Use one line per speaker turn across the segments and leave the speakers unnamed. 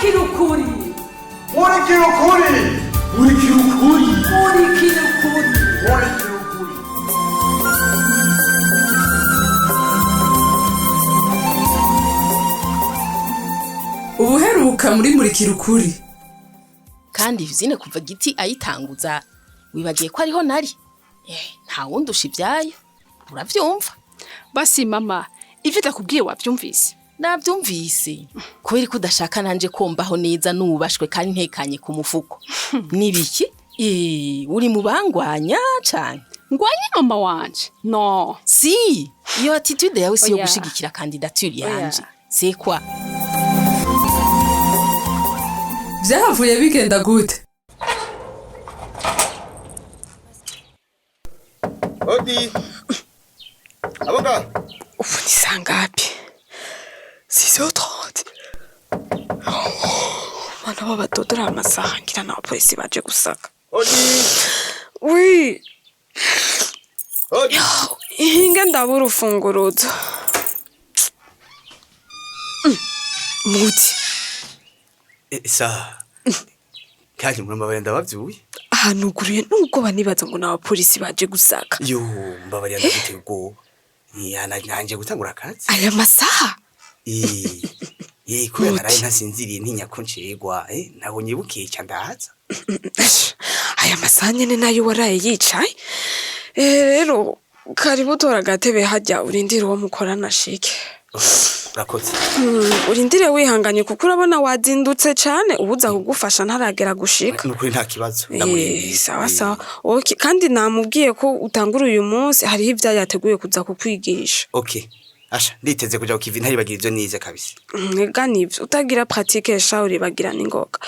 murikira ukuri
murikira ukuri
murikira ukuri
murikira ukuri
murikira ukuri.
ubuheruka muri murikira ukuri.
kandi Vizine kuva giti ayitanguza wibagiye ko ariho nari nta wundusha ibyayo uravyumva.
Basi mama ivyo ndakubwiye wavyumvise?
Navyumvise kubera ko udashaka nanje kombaho neza nubashwe kandi ntekanye ku mufuko. Nibiki uri mu bangwanya cyane.
Ngwanye mama wanje? No.
Si iyo attitude yawe si yo gushigikira candidature yanje. C'est quoi?
Vyahavuye bigenda gute?
Odi. Aboga.
Ufu ni sangapi? 6h30. Mana babadodora amasaha ngira na polisi baje gusaka.
Odi.
Oui.
Odi.
Inga ndabura ufunguruzo. Muti.
Sa kaje muramba ndabavyuye
Ahanuguriye nubwo banibaza ngo na polisi baje gusaka.
yo mbabarira ndaguteye ubwoba nanje gutangura akazi
Aya masaha
kubera naraye ntasinziriye ntinya ko ncegwa ntabwo nyibukiye cya ndahaza
aya masaha nyene nayo waraye yicaye rero karibu tora gatebe hajya urindire uwo mukorana shike.
urakoze
urindire wihanganye kuko urabona wazindutse cyane ubuza kugufasha ntaragera gushika.
nukuri nta kibazo
sawa sawa. Okay, kandi namubwiye ko utangura uyu munsi hariho ibyayateguye kuza kukwigisha.
okay asha nditeze kuja kukivi ntaribagira ivyo nize kabisa.
Ega nivyo utagira pratique sha uribagira ningoga.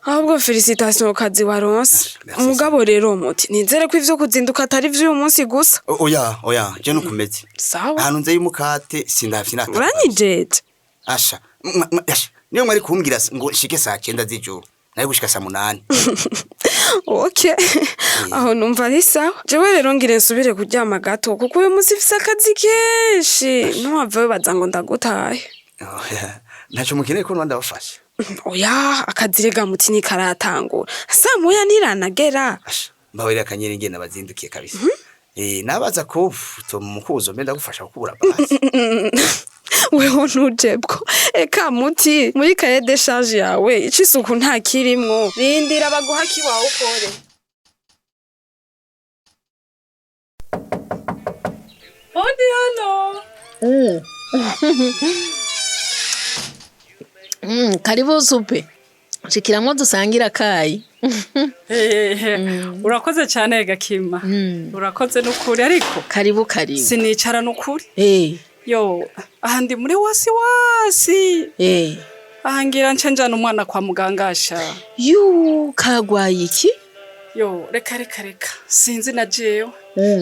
Ahubwo felicitation kazi waronse. Umugabo rero muti nizere ko ivyo kuzinduka atari vy'uyu munsi gusa.
oya je nukumeze
Sawa.
ahantu nze y'umukate sindavye nata
Uranyijeje.
asha niyo mwari kumbwira ngo shike saa 9 z'ijoro nayo gushika saa 8.
Okay. Aho numva ari sawa. Jewe rero ngire nsubire kuryama gato kuko uyu munsi mfise akazi kenshi. Ntuhave baza ngo ndagutaye.
Ntaco mukeneye ko Rwanda bafasha.
Oya akazi rega muti ni karatangura. Saa moya niranagera.
Mbabarira akanyere ngene abazindukiye kabisa. Nabaza ko to mukuzo mbenda gufasha kubura basi.
Weho ntujebwo. Eka muti muri kaye de charge yawe icisuku nta kirimwo. Rindira baguha kiwawe ukore.
Odi hano.
Karibu supe. Shikiramwo dusangira kai.
Urakoze cyane gakima. Urakoze nukuri ariko
Karibu.
sinicara nukuri. Yo, ahandi muri wasi. Ahangira ncenjana umwana kwa mugangasha.
Kagwaye iki?
Yo, reka. Sinzi na jewe.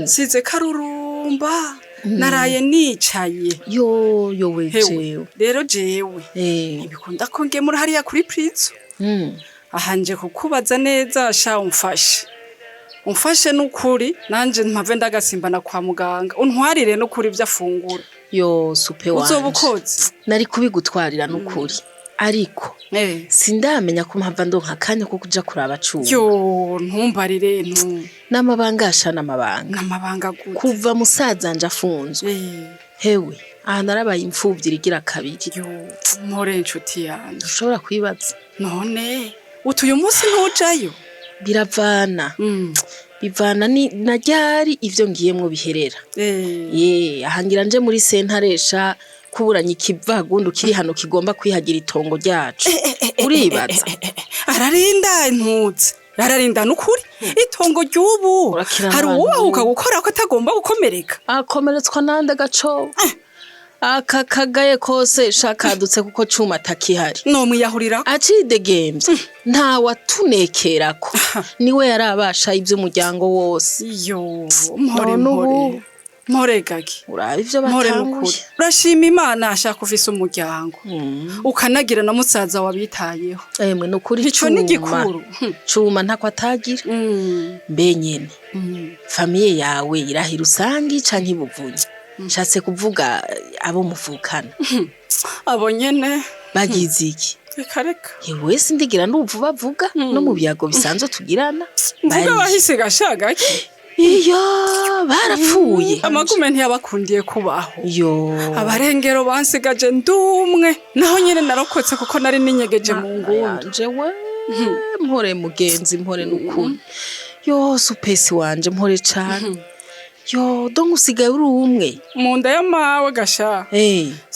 Size karurumba. Naraye nicaye.
Yo wejewe.
Rero jewe. Ibikunda ko ngemura hariya kuri prison. Ahanje kukubaza neza sha umfashe nukuri nanje mpave ndagasimbana kwa muganga untwarire nukuri byafungura.
Yo supe wanje.
Uzobukoze.
Nari kubigutwarira nukuri. Ariko sindamenya ko mpava ndonka kanya ko kuja kuraba cuma.
Yo ntumbarire
N'amabangasha
n'amabanga gute.
Kuva musaza nje afunzwe. Hewe aha narabaye imfuvyi rigira kabiri.
Yo more inshuti yanje.
Ushobora kwibaza.
None utuye umunsi ntujayo.
Biravana. Bivana ni najyari ivyo ngiyemwo biherera. Ahangira nje muri sentaresha kuburanya ikivagundu kiri hano kigomba kwihagira itongo ryacu. Uribaza.
Ararinda nukuri. Itongo ry'ubu hari uwahuka gukora ko atagomba gukomereka.
Akomeretswa nande gaco. Aka kagaye kose shakadutse kuko cuma takihari.
No mwiyahurira.
Acide games. Nta watunekerako. Niwe yarabasha ivy'umuryango wose.
Yo, more gaki.
Urabe ivyo batanguye.
Urashima Imana ashaka ufise umuryango. Ukanagira na musaza wabitayeho.
Emwe nukuri
ico ni gikuru.
Cuma ntako atagira. Benyene. Famiye yawe irahira usangi canke ibuvunye. Nshatse kuvuga abo muvukana.
Abo nyene
bagize iki?
Reka
yewe sindigira ndumva bavuga no mu byago bisanzwe tugirana
mvuga bahise gashaga
iyo barapfuye
amagume ntiyabakundiye kubaho
yo
abarengero bansigaje ndumwe naho nyene narokotse kuko nari ninyegeje mu ngundi
jewe mpore mugenzi mpore n'ukuri yo supesi wanje mpore cane yo donc usigaye uri umwe
mu nda y'amawe gasha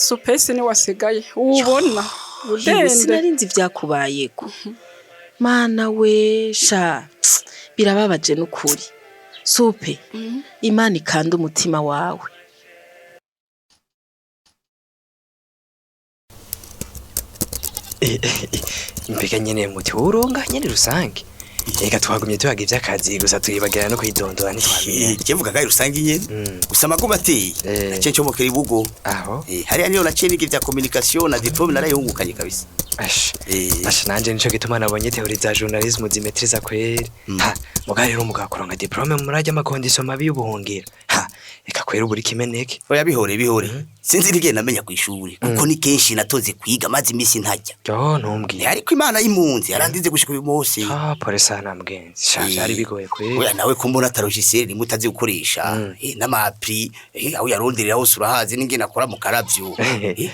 supesi ni wasigaye ubona
sinarinzi vyakubayeko mana we sha birababaje n'ukuri supe imana ikanda umutima wawe
mbega nyene muti uronga nyene rusange eka twagumye tuhaga ivy'akazi gusa tuyibagera no kwidondora ntitwamenya
kivuga gayi rusange nyene gusa maguma ateye nace cyo mukeri bugo
aho
hariya niyo nace nigi vya communication na diplome narayungukanye kabisa
asha nanje nico gituma nabonye theorie za journalisme zimetriza kweri ha mugari rero mugakoronga diplome murajya amakondition mabi y'ubuhungiro ha eka kwera buri kimeneke
oya bihore sinzi nige namenya kwishuri kuko ni kenshi natoze kwiga mazi imisi ntajya
yo ntumbwiye
ariko imana y'impunzi yarandize gushika uyu munsi
pole sana mgenzi shaje ari bigoye kweri
oya nawe kumbona tarogisieri mutazi gukoresha n'amapri aho yaronderera hose urahazi ninge nakora mu karavyo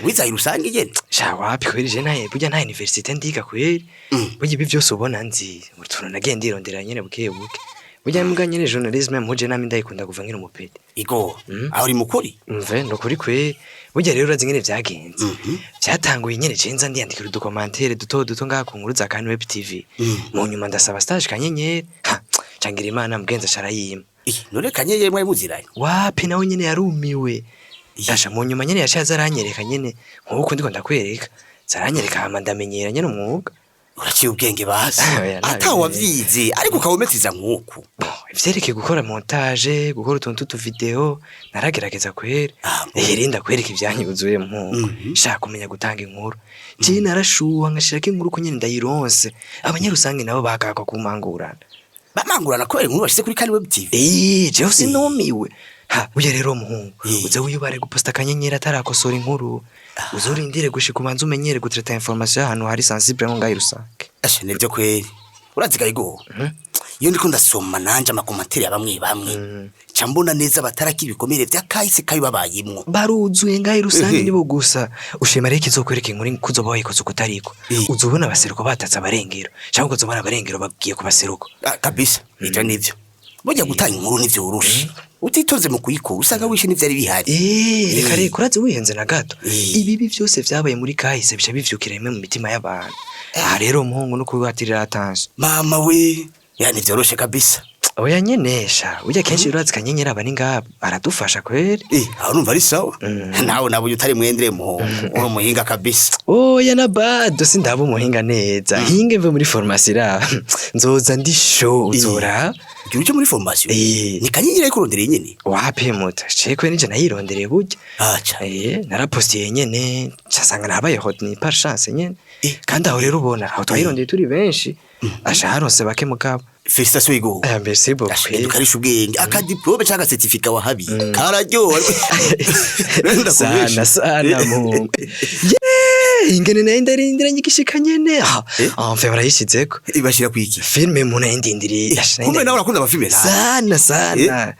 wiza irusange igene
sha wapi kweri je naye burya nta university ndiga kweri burya ibi byose ubona nzi mutuntu nagende irondera nyene buke burya mbwa nyene journalisme muje nami ndayikunda kuva nkiri umupete
igo aho uri mukuri
mve no kuri kwe burya rero urazi ngene vyagenze vyatanguye nyene cenza ndiyandikira udukomantere duto ngaha ku nkuru za kan web tv mu nyuma ndasaba stage kanyenyeri cangira imana mgenza sharayima
none kanyenyeri mwe muziranye
wapi nawe nyene yarumiwe yasha mu nyuma nyene yacaza aranyereka nyene nkuko ndiko ndakwereka zaranyereka hama ndamenyera nyene umwuga
uraciye ubwenge basi atawavyize ariko ukawumetiza nkuko
ivyerekeye gukora montage gukora utuntu tuvideo naragerageza kwera rinda kwereka ivyanyuzuye mu shaka kumenya gutanga inkuru je narashuha ngashirako inkuru ko nyene ndayironse abanyarusange nabo bagakwa kumangurana
bamangurana ko inkuru bashyize kuri kan web tv
je usinumiwe ha uye rero muhungu uze wiyubare guposta kanyenyera atarakosora inkuru uzurindire gushika ubanza umenyere gutreta information ahantu hari sensible ngo ngayirusange
ashe nivyo kweri uraziga igo iyo ndiko ndasoma nanje amakomantere yabamwe cambona neza bataraki ibikomere vya kahise kayo babayimwo
baruzuye ngayirusange nibo gusa ushema reke izokwereka inkuru kuzo bayikoze kutariko uzubona abaseruko batatse abarengero cyangwa uzobona abarengero bagiye kubaseruko
kabisa ivyo nivyo burya gutanga inkuru nivyo urusha utitoze mu kuyikora usanga wishe n'ivyari bihari
reka urazi wihenze na gato ibibi byose vyabaye muri kahise bica bivyukira rimwe mu mitima y'abantu rero umuhungu no kubatirira atanse
mama we yani vyoroshe kabisa
oya nyenesha ujya kenshi urazi kanyenyera abani ngabo aradufasha kweri
aho numva ari sawa nawe nabuye utari mwendere muhungu muhinga kabisa
oya na bado sindaba umuhinga neza hinge mve muri formation ra nzoza ndi show uzora
uje muri formation ni kanyenyera ariko rondereye nyene
wapi muta cekwe nije nayirondereye burya
acha
narapostiye nyene cyasanga nabaye hot ni par chance nyene kandi aho rero ubona aho twayirondeye turi benshi asharonse bake mugabo
Félicitations Igo.
Merci beaucoup.
Ukarisha ubwenge akadiplome cyangwa certificat wahabi. Kararyoha.
Sana mu. Ingene nayo ndarindira nyigishika nyene. Enfin barayishizeko.
Ibashira kwiki.
Filme mu nayindindiriye.
Kumbe nawe urakunda amafilme la.
Sana.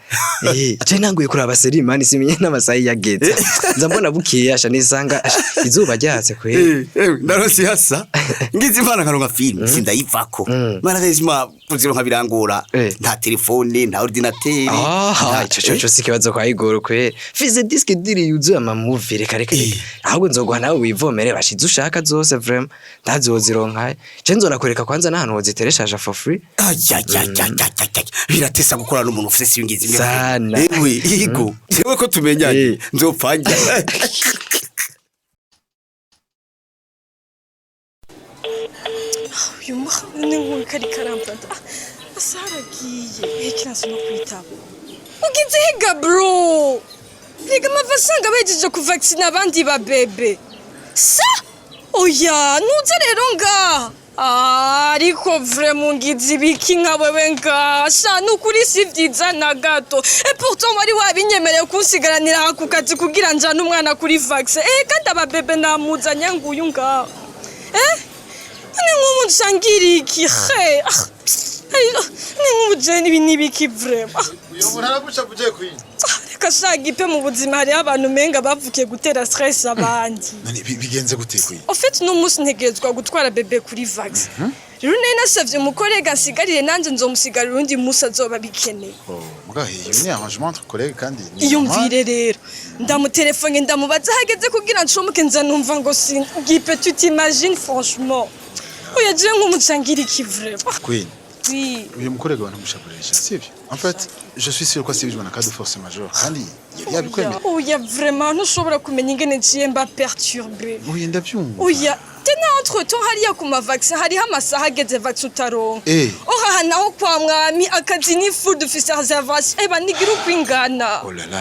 Je nanguye kuri abaseri mani simenye n'amasayi yageze. Nza mbona bukiye asha nisanga izuba ryatse kwe.
Ndarosi hasa. Ngize imana karonga film sindayivako. Malheureusement nka birangura nta telefone nta ordinateur
ico sikibazo kwa Igoro kwe fize disque diri yuzuye ama movie reka ahubwo nzogwa nawe wivomere bashize ushaka zose vraiment ndazozironka je nzonakoreka kwanza nahantu wozitereshaje for free
biratesa gukora n'umuntu ufise singize
sana
ewe Igo sewe ko tumenyanye nzopfanja
ni nkuru kari karamfata asaragiye ikiranso no kwitaba ugize hega bro rega mavasanga bejeje kuvaccina abandi ba bebe sa oya nuze rero nga ariko vraiment ngize ibiki nka wewe nga sha nukuri sivyiza na gato et pourtant wari wabinyemereye kunsigaranira ku kazi kugira njana umwana kuri vaccine kandi aba bebe namuzanya nguyu nga Ni nk'umuntu usangiriki he. Ni nk'umujeni ibi nibiki vraiment.
Uyo muntu aragusha kuje kwini.
Reka shagipe mu buzima hari abantu menga bavukiye gutera stress abandi.
None bigenze gute kwini?
En fait no musi ntegezwa gutwara bebe kuri vax. Rero nari nasavye umukorega nsigarire nanje nzomusigarira undi musi azoba bikeneye.
Muga iyo ni arrangement entre collègues kandi ni.
Iyumvire rero ndamutelefone ndamubaza hageze kugira nshomuke nza numva ngo gipe tu t'imagines franchement. Oya je nk'umucangira iki vraiment.
Queen.
Oui.
Uyu mukorega abantu mushakurisha sivyo? En fait, je suis sûr ko sivyo na cas de force majeure kandi yabikwemera.
Oya vraiment ntushobora kumenya ingene ciye mba perturbé.
Oya ndabyumva.
Oya tena entre temps hariya ku mavaccin hariho amasaha ageze vaccin utaronka. Oha naho kwa mwami akazi ni full de réservation eba nigira ukwingana.
Oh là là.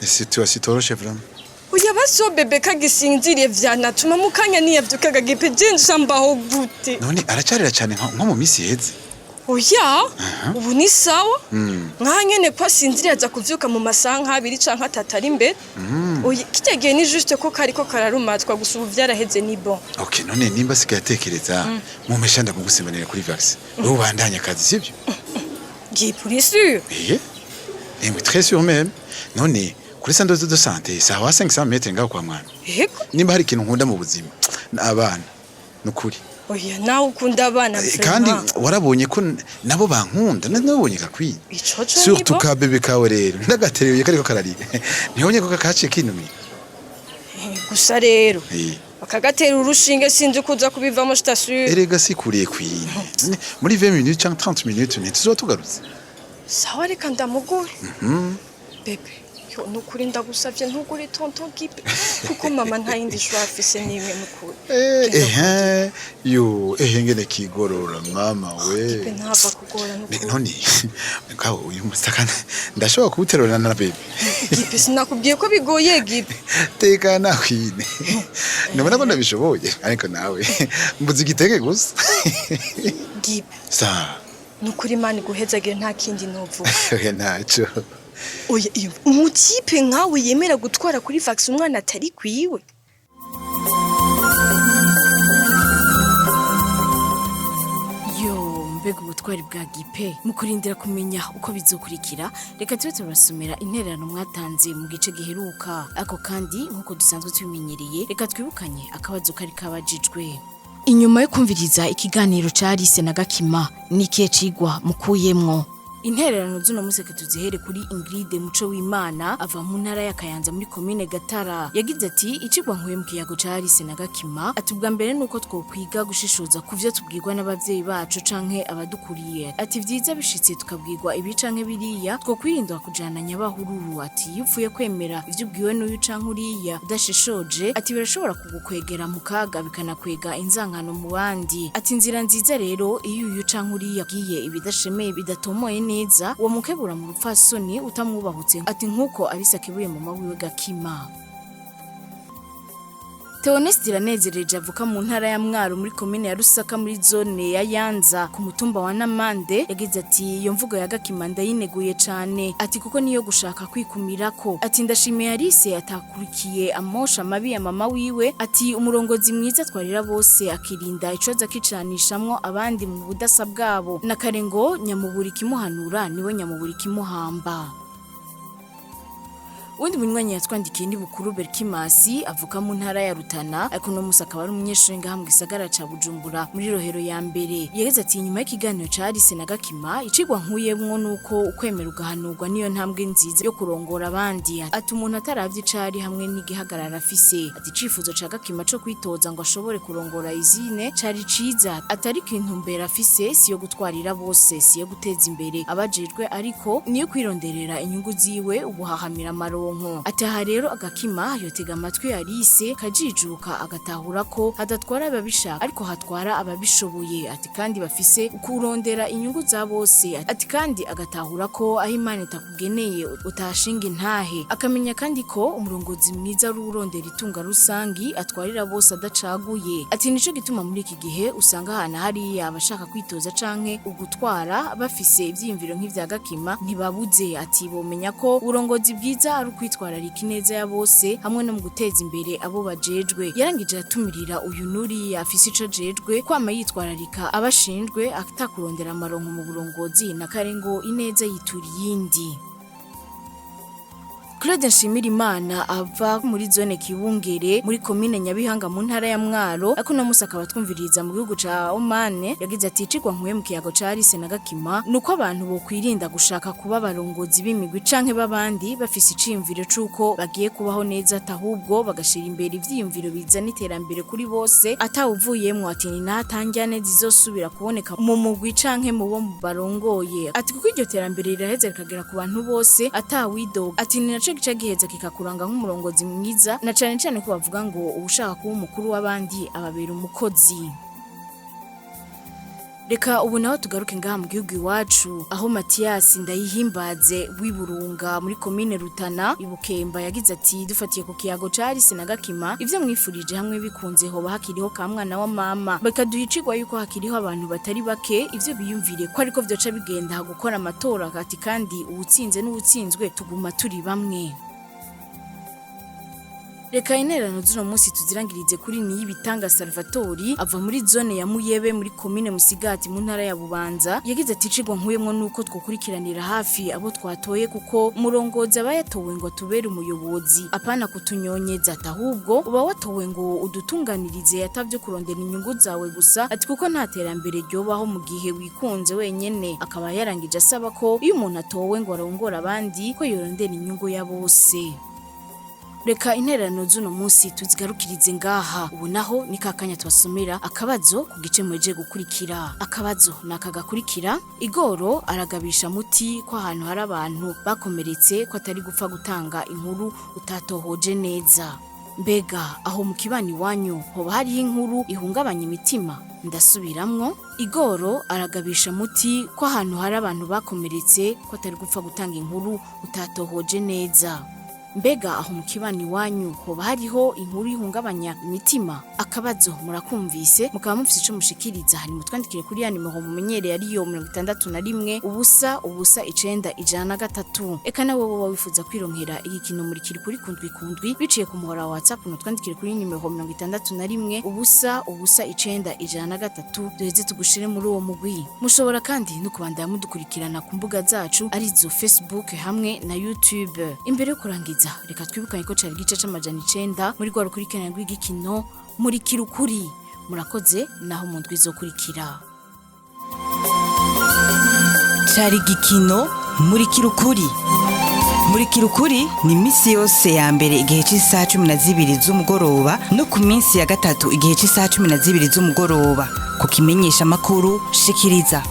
C'est toi si toroshe vraiment.
Oya baso bebe kagisinziriye vyanatuma mukanya niyavyukaga gipe jenje mbaho gute.
None aracarira cyane nko mu misi heze.
Oya ubu ni sawa nka nyene kwa sinziriye aza kuvyuka mu masaha nk'abiri canke atatu ari imbere. Oya kitegeye ni juste ko kariko kararumatwa gusa ubu vyaraheze ni bon.
Okay none nimba sigatekereza mu meshanda kugusimbanira kuri vax. Wowe bandanya akazi sivyo?
Pour sûr.
Oui, très sûr même. None kuri centre de santé sawa 500 metres ngaho kwa mwana.
Yego.
Nimba hari ikintu nkunda mu buzima n'abana nukuri.
Oya nawe ukunda abana
kandi warabonye ko nabo bankunda nabonye gakwiye. Surtout ka bebe kawe rero ndagaterewe kariko kararira. Ntibonye ko kakaciye kinumi.
Gusa rero. Akagatera urushinge sinzi kuza kubivamo station.
Erega sikuriye kwiye. Muri 20 minutes cyangwa 30 minutes ntituzotugarutse.
Sawa reka ndamugure. Bebe yo nukuri ndagusavye ntugure tonton gipe kuko mama nta yindi shwa afise nimwe nukuri.
Yo ngene kigorora mama we.
Gipe ntava kugora nukuri.
None kawo uyu mustakana ndashobora kubuterana na bebe.
Gipe sinakubwiye ko bigoye gipe.
Teka nakwine. Nabona ko ndabishoboye ariko nawe mbuzi gitege gusa.
Gipe.
Sa
nukuri mani guhezagire nta kindi novuga.
Ntaco.
Oya iyo umutipe nkawe yemera gutwara kuri vax umwana atari kwiwe.
Mbega ubutwari bwa gipe mukurindira kumenya uko bizokurikira reka tube turasomera intererano mwatanze mu gice giheruka ako kandi nkuko dusanzwe tubimenyereye reka twibukanye akabazo kari kabajijwe inyuma yo kumviriza ikiganiro ca Alice na Gakima nikiye cigwa mukuyemwo. Intererano z'uno museke tuzihere kuri Ingrid Muco w'Imana ava mu ntara ya Kayanza muri commune Gatara yagize ati icigwa nkuye mu kiyago ca Alice na Gakima atubwa mbere nuko twokwiga gushishoza kuvyo tubwirwa n'abavyeyi bacu canke abadukuriye ati vyiza bishitse tukabwirwa ibi canke biriya twokwirinda kujana nyabahururu ati yupfuye kwemera ivyo ubwiwe n'uyu canke uriya udashishoje ati birashobora kugukwegera mu kaga bikanakwega inzankano mu bandi ati inzira nziza rero iyo uyu canke uriya giye ibidashemeye bidatomoye neza uwo mukebura mu rupfasoni utamwubahutse ati nkuko Alice akebuye mama wiwe Gakima. Theoneste Ranezereje avuka mu ntara ya Mwaro muri commune ya Rusaka muri zone ya Yanza ku mutumba wa Namande yagize ati iyo mvugo ya Gakima ndayineguye cane ati kuko niyo gushaka kwikumirako ati ndashimiye Alice atakurikiye amosha mabi ya mama wiwe ati umurongozi mwiza twarira bose akirinda icoza kicanishamwo abandi mu budasa bwabo nakarengo nyamuburi kimuhanura niwe nyamuburi kimuhamba. Undi munywanyi yatwandikiye ni bukuru Berkimasi avuka mu ntara ya Rutana ariko no musaka ari umunyeshuri ngahamwe gisagara ca Bujumbura muri rohero ya mbere yageze ati nyuma y'ikiganiro ca Alice na Gakima icigwa nkuyemwo nuko ukwemera ugahanurwa niyo ntambwe nziza yo kurongora abandi ati umuntu ataravye icari hamwe n'igihagarara afise ati cifuzo ca Gakima co kwitoza ngo ashobore kurongora izine cari ciza atari kintu mbere afise siyo gutwarira bose siyo guteza imbere abajejwe ariko niyo kwironderera inyungu ziwe ubuhahamira maro ati aha rero Agakima yotega amatwi Alice kajijuka agatahura ko hadatwara ababishaka ariko hatwara ababishoboye ati kandi bafise ukurondera inyungu za bose ati kandi agatahura ko aho Imana itakugeneye utashinga intahe akamenya kandi ko umurongozi mwiza ari urondera itunga rusangi atwarira bose adacaguye ati nico gituma muri iki gihe usanga hana hari abashaka kwitoza canke ugutwara bafise ivyimviro nk'ivya Gakima ntibabuze ati bomenya ko urongozi bwiza ari kwitwararika ineza ya bose hamwe no mu guteza imbere abo bajejwe. Yarangije atumirira uyu nuri afise ico ajejwe kwama yitwararika abashinjwe atakurondera amaronko mu burongozi na karengo ineza yitura iyindi. Claude Nshimirimana ava muri zone Kibungere muri commune Nyabihanga mu ntara ya Mwaro ako no musaka batwumviriza mu gihugu ca Oman yagize ati cigwa nkuye mu kiyago ca Arise na Gakima nuko abantu bo kwirinda gushaka kuba barongozi b'imigwi canke babandi bafise iciyumviro cuko bagiye kubaho neza atahubwo bagashira imbere ivyiyumviro bizana iterambere kuri bose atawuvuyemwo ati ni natanjyane zizosubira kuboneka mu mugwi canke mu bo barongoye ati kuko iryo terambere riraheze rikagera ku bantu bose atawidoga ati ni gice giheza kikakuranga nk'umurongozi mwiza na cane ko bavuga ngo ubushaka kuba umukuru w'abandi ababera umukozi. Reka ubu naho tugaruke ngaha mu gihugu iwacu aho Mathias Ndayihimbaze w'iburunga muri commune Rutana ibukemba yagize ati dufatiye ku kiyago ca Arise na Gakima ivyo mwifurije hamwe bikunze hoba hakiriho ka mwana wa mama bakaduhicirwa yuko hakiriho abantu batari bake ivyo biyumvire ko ariko vyoca bigenda gukora amatora ati kandi ubutsinze n'ubutsinzwe tuguma turi bamwe. Reka intererano z'uno munsi tuzirangirize kuri Niyibitanga Salvatori ava muri zone ya Muyebe muri commune Musigati mu ntara ya Bubanza yagize ati cigwa nkuyemwo nuko twokurikiranira hafi abo twatoye kuko murongozi abayatowe ngo tubere umuyobozi apana kutunyonyeza atahubwo uba watowe ngo udutunganirize atavyo kurondera inyungu zawe gusa ati kuko nta terambere ryobaho mu gihe wikunze wenyene akaba yarangije asaba ko iyo umuntu atowe ngo arongora abandi ko yorondera inyungu ya bose. Reka intererano z'uno munsi tuzigarukirize ngaha ubu naho ni kakanya twasomera akabazo ku gice mweje gukurikira. Akabazo nakagakurikira Igoro aragabisha muti ko ahantu hari abantu bakomeretse ko atari gupfa gutanga inkuru utatohoje neza. Mbega aho mu kibani wanyu hoba hari inkuru ihungabanya imitima? Ndasubiramwo Igoro aragabisha muti ko ahantu hari abantu bakomeretse ko atari gupfa gutanga inkuru utatohoje neza. Mbega aho mu kibani wanyu hoba hariho inkuru ihungabanya imitima? Akabazo murakumvise mukaba mufise ico mushikiriza hari mutwandikire kuri ya nimero mumenyereye ariyo 61 ubusa 9 eka nawe wowe wifuza kwironkera igikino muri kiri kuri kundwi biciye ku muhora wa WhatsApp mutwandikire kuri nimero 61 ubusa 9 duheze tugushire muri uwo mugwi. Mushobora kandi no kubandanya mudukurikirana ku mbuga zacu arizo Facebook hamwe na YouTube. Imbere yo kurangiza reka twibukanye ko cari gice c'amajana 9 muri rwa rukurikirana rw'igikino Murikira ukuri. Murakoze naho mu ndwi zokurikira.
Cari gikino Murikira ukuri. Murikira ukuri ni misi yose ya mbere igihe cy'isaha 12 z'umugoroba no ku minsi ya gatatu igihe cy'isaha 12 z'umugoroba ku kimenyesha makuru shikiriza.